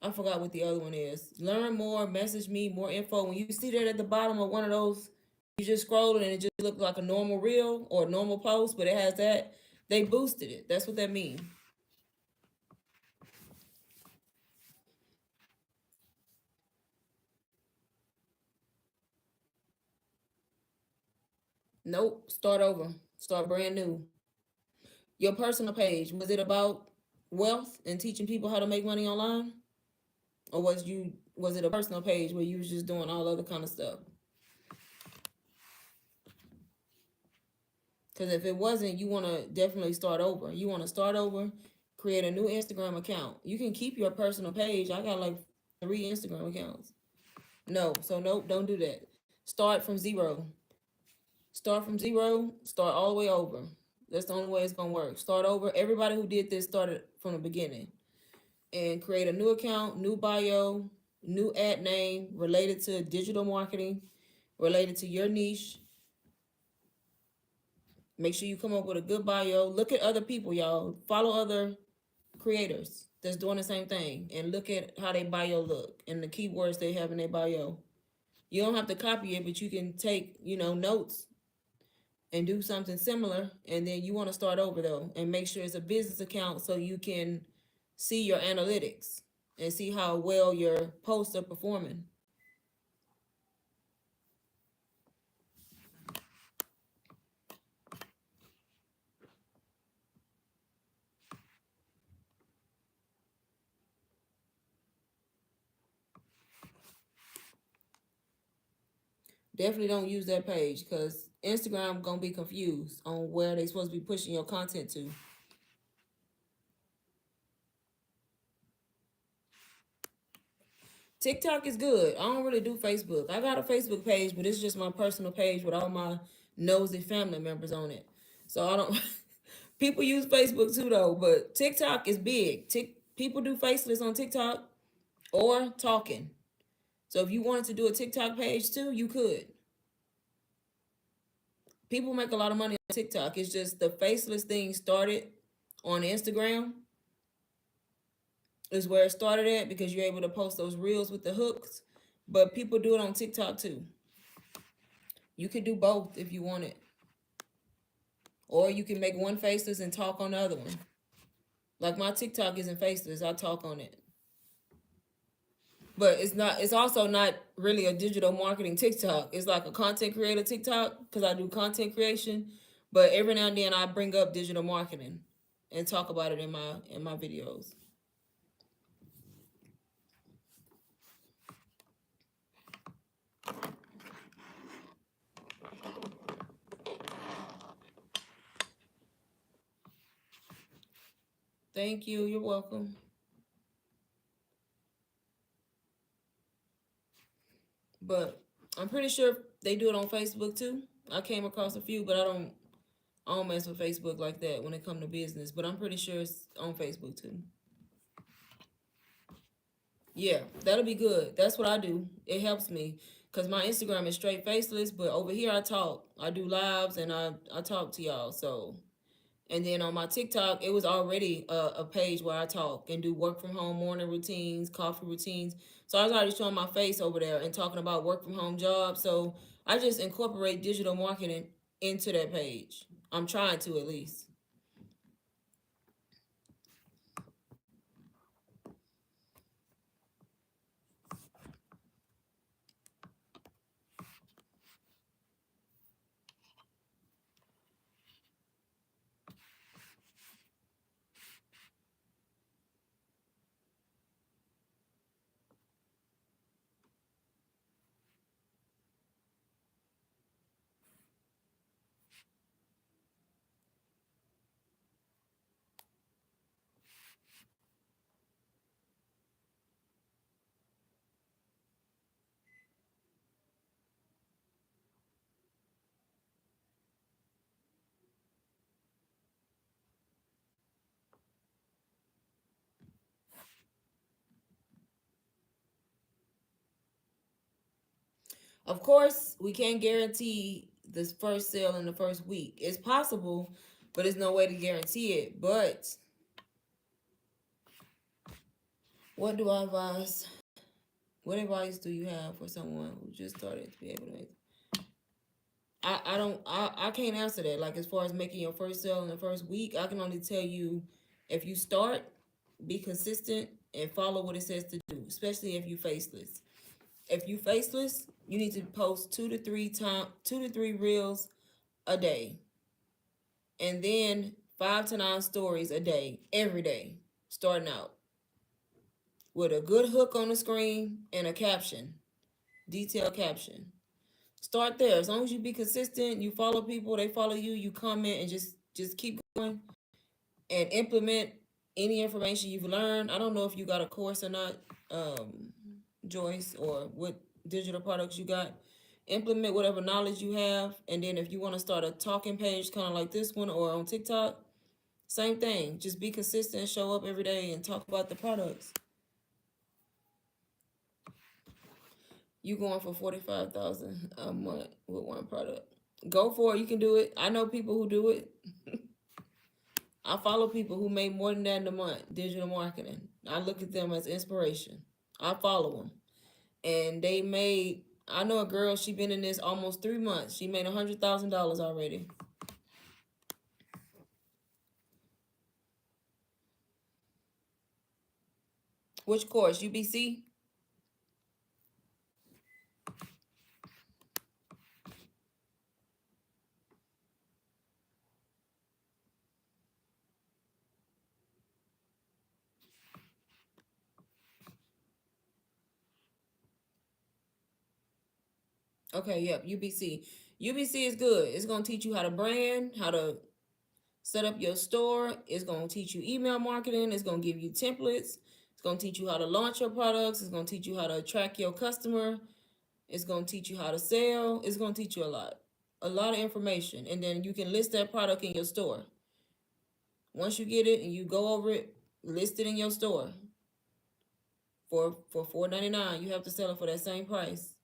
I forgot what the other one is. Learn more, message me, more info. When you see that at the bottom of one of those, you just scroll and it just looks like a normal reel or a normal post, but it has that. They boosted it. That's what that means. Nope. Start over. Start brand new. Your personal page, was it about wealth and teaching people how to make money online? Or was it a personal page where you was just doing all other kind of stuff? Because if it wasn't, you want to definitely start over. You want to start over, create a new Instagram account. You can keep your personal page. I got like 3 Instagram accounts. No, so nope, don't do that. Start from zero. Start from zero, start all the way over. That's the only way it's gonna work. Start over. Everybody who did this started from the beginning. And create a new account, new bio, new ad name related to digital marketing, related to your niche. Make sure you come up with a good bio. Look at other people, y'all. Follow other creators that's doing the same thing and look at how they bio look and the keywords they have in their bio. You don't have to copy it, but you can take, notes and do something similar. And then you want to start over though and make sure it's a business account so you can see your analytics and see how well your posts are performing. Definitely don't use that page because Instagram gonna be confused on where they supposed to be pushing your content to. TikTok is good. I don't really do Facebook. I got a Facebook page, but it's just my personal page with all my nosy family members on it. So I don't. People use Facebook too though, but TikTok is big. People do faceless on TikTok or talking. So if you wanted to do a TikTok page too, you could. People make a lot of money on TikTok. It's just the faceless thing started on Instagram is where it started at because you're able to post those reels with the hooks. But people do it on TikTok too. You could do both if you want it. Or you can make one faceless and talk on the other one. Like my TikTok isn't faceless, I talk on it. But it's also not really a digital marketing TikTok. It's like a content creator TikTok because I do content creation. But every now and then I bring up digital marketing and talk about it in my videos. Thank you. You're welcome. But I'm pretty sure they do it on Facebook too. I came across a few, but I don't mess with Facebook like that when it come to business. But I'm pretty sure it's on Facebook too. Yeah, that'll be good. That's what I do. It helps me because my Instagram is straight faceless, but over here I talk. I do lives and I talk to y'all. So, and then on my TikTok, it was already a page where I talk and do work from home morning routines, coffee routines. So I was already showing my face over there and talking about work from home jobs. So I just incorporate digital marketing into that page. I'm trying to at least. Of course, we can't guarantee this first sale in the first week. It's possible, but there's no way to guarantee it. But what do I advise? What advice do you have for someone who just started to be able to make? I don't I can't answer that. Like as far as making your first sale in the first week, I can only tell you if you start, be consistent and follow what it says to do, especially if you faceless. If you faceless, you need to post 2 to 3 reels a day. And then 5 to 9 stories a day, every day, starting out with a good hook on the screen and a caption, detailed caption. Start there. As long as you be consistent, you follow people, they follow you, you comment, and just keep going and implement any information you've learned. I don't know if you got a course or not, um, Joyce, or what digital products you got. Implement whatever knowledge you have, and then if you want to start a talking page, kind of like this one, or on TikTok, same thing. Just be consistent, show up every day, and talk about the products. You going for 45,000 a month with one product? Go for it. You can do it. I know people who do it. I follow people who make more than that in a month, digital marketing. I look at them as inspiration. I follow them. And they made, I know a girl, she been in this almost 3 months. She made $100,000 already. Which course? UBC? Okay, yep, UBC. UBC is good. It's going to teach you how to brand, how to set up your store. It's going to teach you email marketing. It's going to give you templates. It's going to teach you how to launch your products. It's going to teach you how to attract your customer. It's going to teach you how to sell. It's going to teach you a lot of information. And then you can list that product in your store. Once you get it and you go over it, list it in your store for $4.99. You have to sell it for that same price.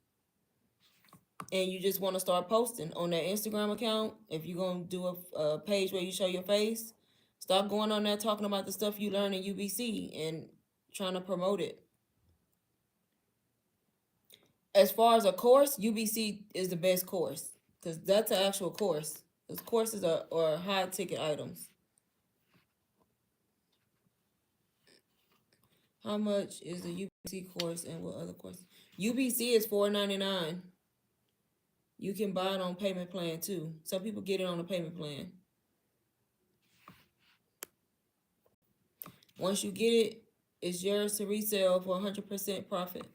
And you just want to start posting on that Instagram account. If you're going to do a page where you show your face, start going on there talking about the stuff you learn in UBC and trying to promote it. As far as a course, UBC is the best course because that's an actual course. Those courses are high ticket items. How much is the UBC course and what other course? UBC is $4.99. You can buy it on payment plan too. Some people get it on a payment plan. Once you get it, it's yours to resell for 100% profit.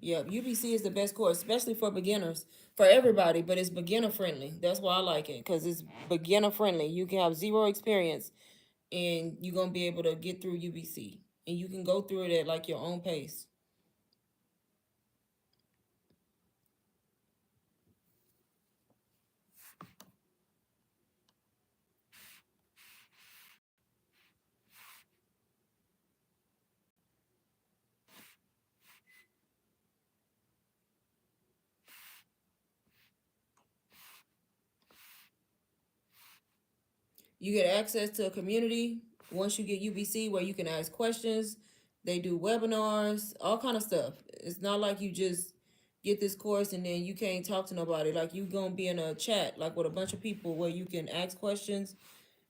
Yeah, UBC is the best course, especially for beginners, for everybody, but it's beginner friendly. That's why I like it, because it's beginner friendly. You can have zero experience and you're going to be able to get through UBC. And you can go through it at like your own pace. You get access to a community once you get UBC where you can ask questions. They do webinars, all kind of stuff. It's not like you just get this course and then you can't talk to nobody. Like you gonna be in a chat like with a bunch of people where you can ask questions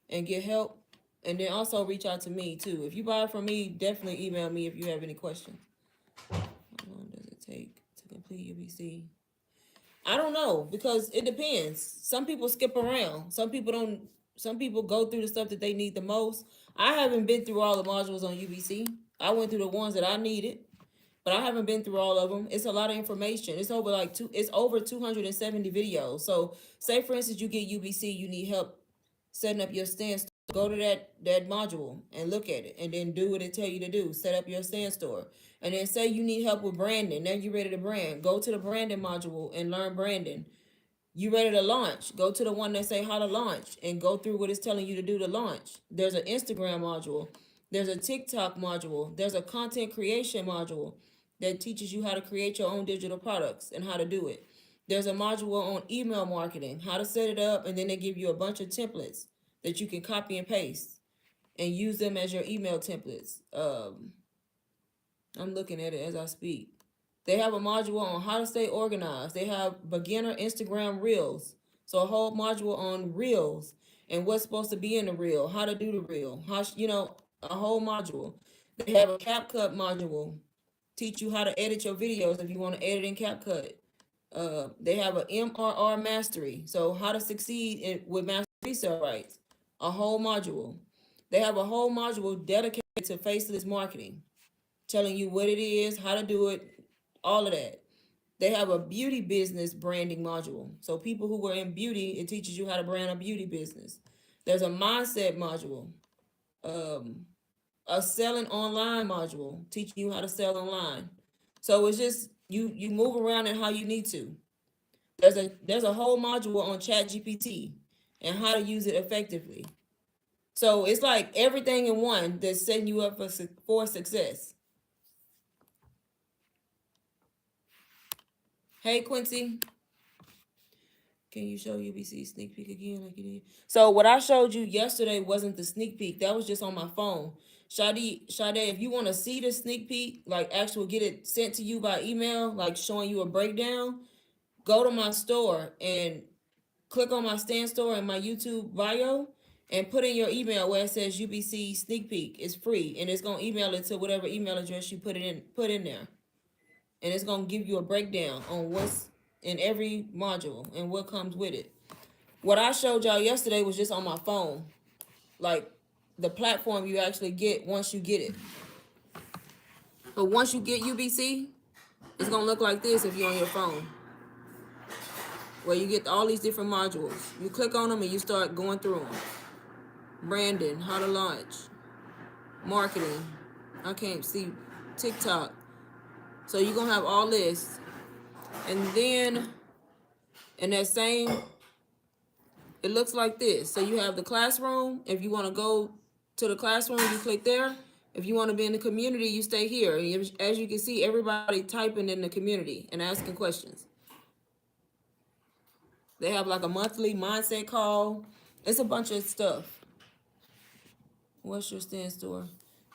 and get help. And then also reach out to me too. If you buy it from me, definitely email me if you have any questions. How long does it take to complete UBC? I don't know because it depends. Some people skip around. Some people don't. Some people go through the stuff that they need the most. I haven't been through all the modules on UBC. I went through the ones that I needed, but I haven't been through all of them. It's a lot of information. It's over like two. It's over 270 videos. So, say for instance, you get UBC, you need help setting up your stand. Go to that module and look at it, and then do what it tell you to do. Set up your stand store, and then say you need help with branding. Now you ready to brand. Go to the branding module and learn branding. You ready to launch? Go to the one that say how to launch and go through what it's telling you to do to launch. There's an Instagram module. There's a TikTok module. There's a content creation module that teaches you how to create your own digital products and how to do it. There's a module on email marketing, how to set it up, and then they give you a bunch of templates that you can copy and paste and use them as your email templates. I'm looking at it as I speak. They have a module on how to stay organized. They have beginner Instagram reels. So a whole module on reels and what's supposed to be in the reel, how to do the reel, a whole module. They have a CapCut module, teach you how to edit your videos if you want to edit in CapCut. They have a MRR mastery, so how to succeed with master resale rights, a whole module. They have a whole module dedicated to faceless marketing, telling you what it is, how to do it, all of that. They have a beauty business branding module. So people who are in beauty, it teaches you how to brand a beauty business. There's a mindset module, um, a selling online module, teaching you how to sell online. So it's just you move around in how you need to. There's a whole module on Chat GPT and how to use it effectively. So it's like everything in one that's setting you up for success. Hey Quincy, can you show UBC sneak peek again like you did? So what I showed you yesterday wasn't the sneak peek. That was just on my phone. Sade, if you want to see the sneak peek, like actually get it sent to you by email, like showing you a breakdown, go to my store and click on my stand store in my YouTube bio and put in your email where it says UBC sneak peek. It's free and it's gonna email it to whatever email address you put in there. And it's gonna give you a breakdown on what's in every module and what comes with it. What I showed y'all yesterday was just on my phone, like the platform you actually get once you get it. But once you get UBC, it's gonna look like this if you're on your phone, where you get all these different modules. You click on them and you start going through them. Branding, how to launch, marketing. I can't see TikTok. So you're gonna have all this, and then in that same, it looks like this. So you have the classroom. If you want to go to the classroom, you click there. If you want to be in the community, you stay here. And as you can see, everybody typing in the community and asking questions. They have like a monthly mindset call. It's a bunch of stuff. What's your stand store?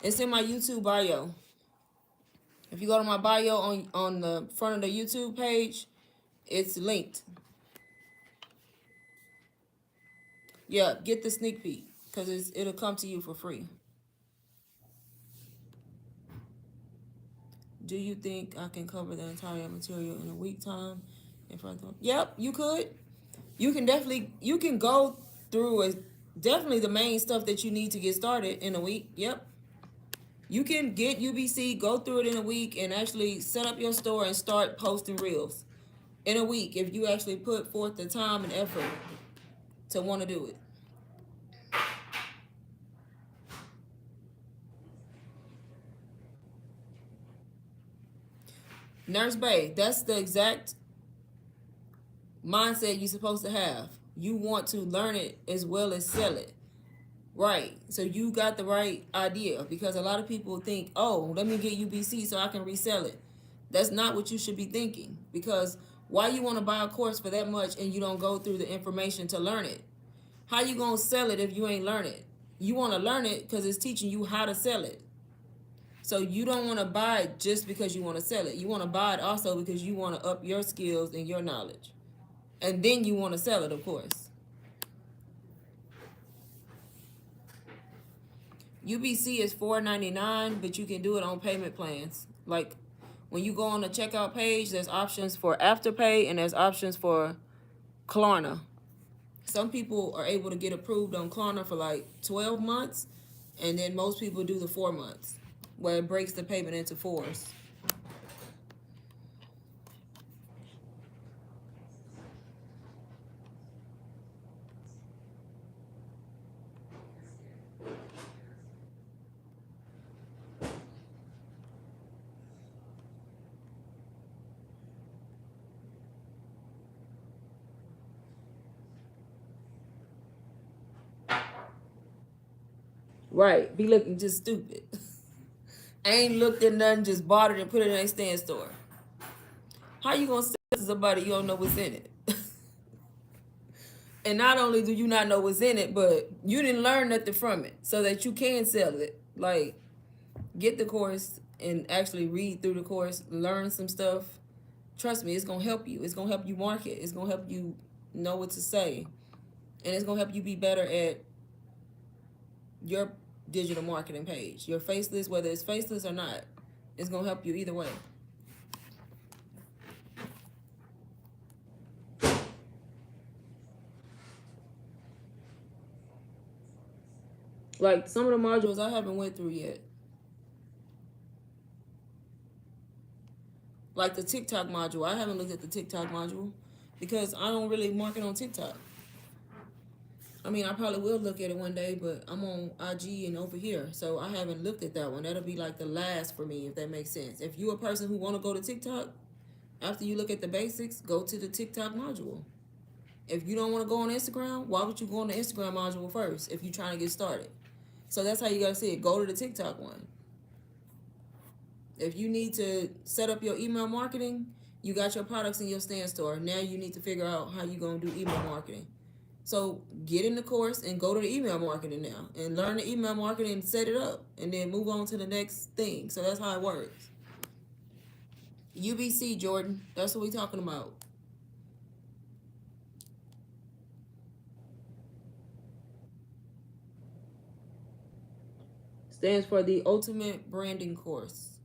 It's in my YouTube bio. If you go to my bio on the front of the YouTube page, it's linked. Yeah, get the sneak peek because it'll come to you for free. Do you think I can cover the entire material in a week time? Yep, you could. You can go through definitely the main stuff that you need to get started in a week. Yep. You can get UBC, go through it in a week, and actually set up your store and start posting reels in a week if you actually put forth the time and effort to want to do it. Nurse Bay, that's the exact mindset you're supposed to have. You want to learn it as well as sell it. Right. So you got the right idea, because a lot of people think, oh, let me get UBC so I can resell it. That's not what you should be thinking, because why you want to buy a course for that much and you don't go through the information to learn it? How you going to sell it if you ain't learn it? You want to learn it because it's teaching you how to sell it. So you don't want to buy it just because you want to sell it. You want to buy it also because you want to up your skills and your knowledge. And then you want to sell it, of course. UBC is $4.99, but you can do it on payment plans. Like when you go on the checkout page, there's options for Afterpay and there's options for Klarna. Some people are able to get approved on Klarna for like 12 months, and then most people do the 4 months, where it breaks the payment into fours. Right, be looking just stupid. I ain't looked at nothing, just bought it and put it in a stand store. How you gonna sell it to somebody you don't know what's in it? And not only do you not know what's in it, but you didn't learn nothing from it so that you can sell it. Like, get the course and actually read through the course, learn some stuff. Trust me, it's gonna help you. It's gonna help you market. It's gonna help you know what to say. And it's gonna help you be better at your digital marketing page. Your faceless, whether it's faceless or not, it's gonna help you either way. Like some of the modules I haven't went through yet. Like the TikTok module. I haven't looked at the TikTok module because I don't really market on TikTok. I mean, I probably will look at it one day, but I'm on IG and over here, so I haven't looked at that one. That'll be like the last for me, if that makes sense. If you're a person who want to go to TikTok, after you look at the basics, go to the TikTok module. If you don't want to go on Instagram, why would you go on the Instagram module first if you're trying to get started? So that's how you got to see it. Go to the TikTok one. If you need to set up your email marketing, you got your products in your stand store. Now you need to figure out how you're going to do email marketing. So get in the course and go to the email marketing now and learn the email marketing and set it up and then move on to the next thing. So that's how it works. UBC, Jordan. That's what we're talking about. Stands for the Ultimate Branding Course.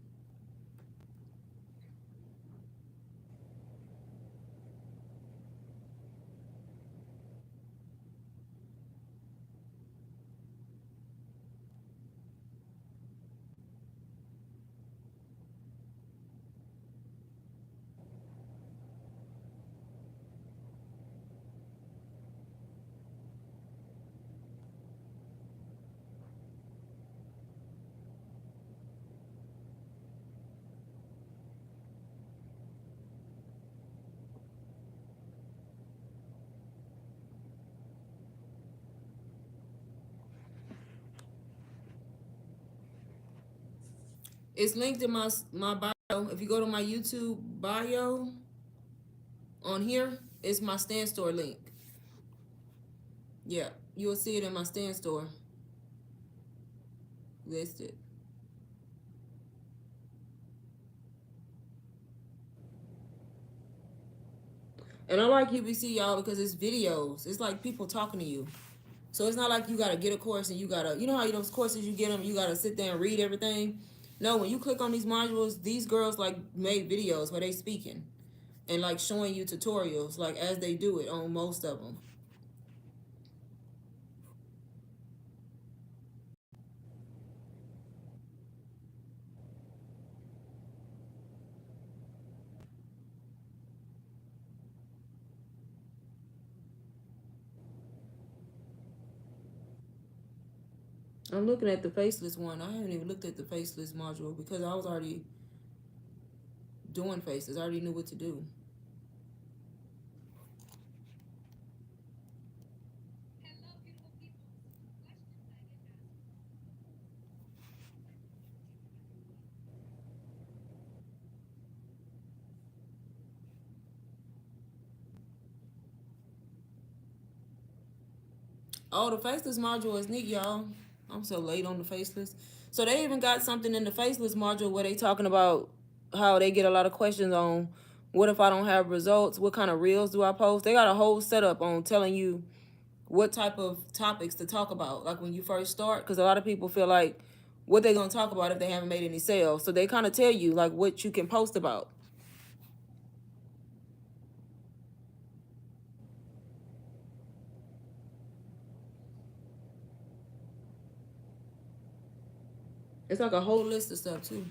It's linked in my bio. If you go to my YouTube bio on here, it's my stand store link. Yeah, you'll see it in my stand store listed. And I like UBC, y'all, because it's videos. It's like people talking to you. So it's not like you gotta get a course and you gotta, you know how those courses you get them, you gotta sit there and read everything. No, when you click on these modules, these girls like made videos where they speaking and like showing you tutorials like as they do it on most of them. I'm looking at the faceless one. I haven't even looked at the faceless module because I was already doing faces. I already knew what to do. Oh, the faceless module is neat, y'all. I'm so late on the faceless. So they even got something in the faceless module where they talking about how they get a lot of questions on what if I don't have results? What kind of reels do I post? They got a whole setup on telling you what type of topics to talk about, like when you first start, because a lot of people feel like what they gonna talk about if they haven't made any sales. So they kind of tell you like what you can post about. It's like a whole list of stuff too.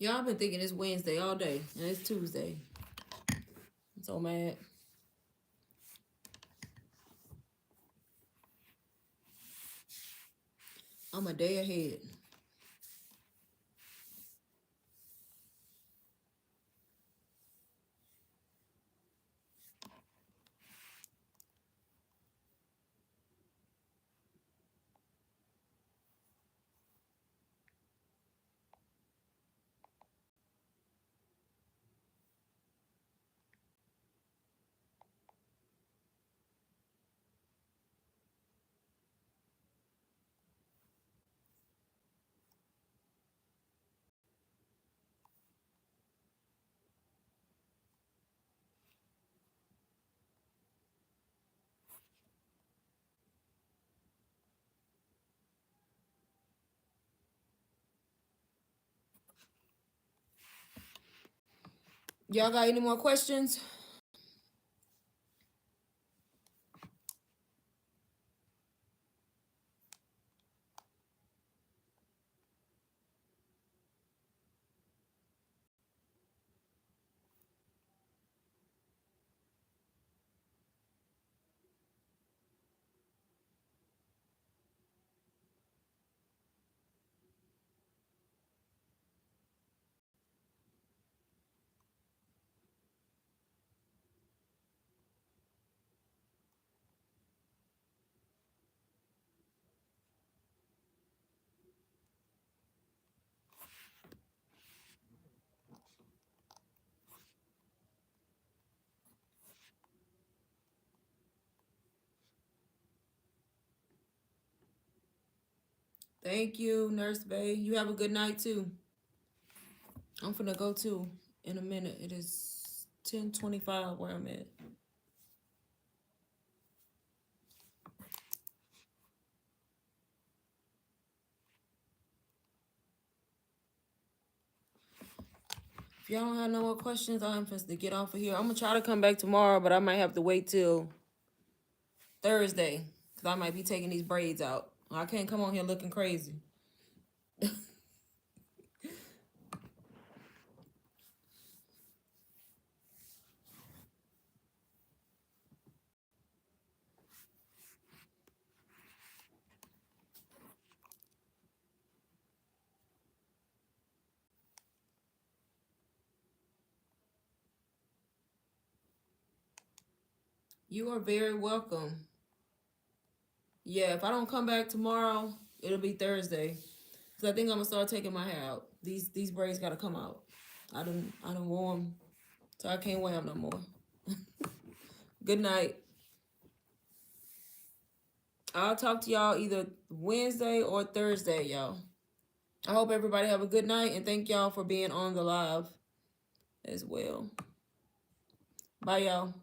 Y'all been thinking it's Wednesday all day, and it's Tuesday. I'm so mad. I'm a day ahead. Y'all got any more questions? Thank you, Nurse Bay. You have a good night too. I'm finna go too in a minute. It is 10:25 where I'm at. If y'all don't have no more questions, I'm finna get off of here. I'm gonna try to come back tomorrow, but I might have to wait till Thursday because I might be taking these braids out. I can't come on here looking crazy. You are very welcome. Yeah, if I don't come back tomorrow, it'll be Thursday. Cause I think I'm gonna start taking my hair out. These braids gotta come out. I don't wore them, so I can't wear them no more. Good night. I'll talk to y'all either Wednesday or Thursday, y'all. I hope everybody have a good night and thank y'all for being on the live as well. Bye, y'all.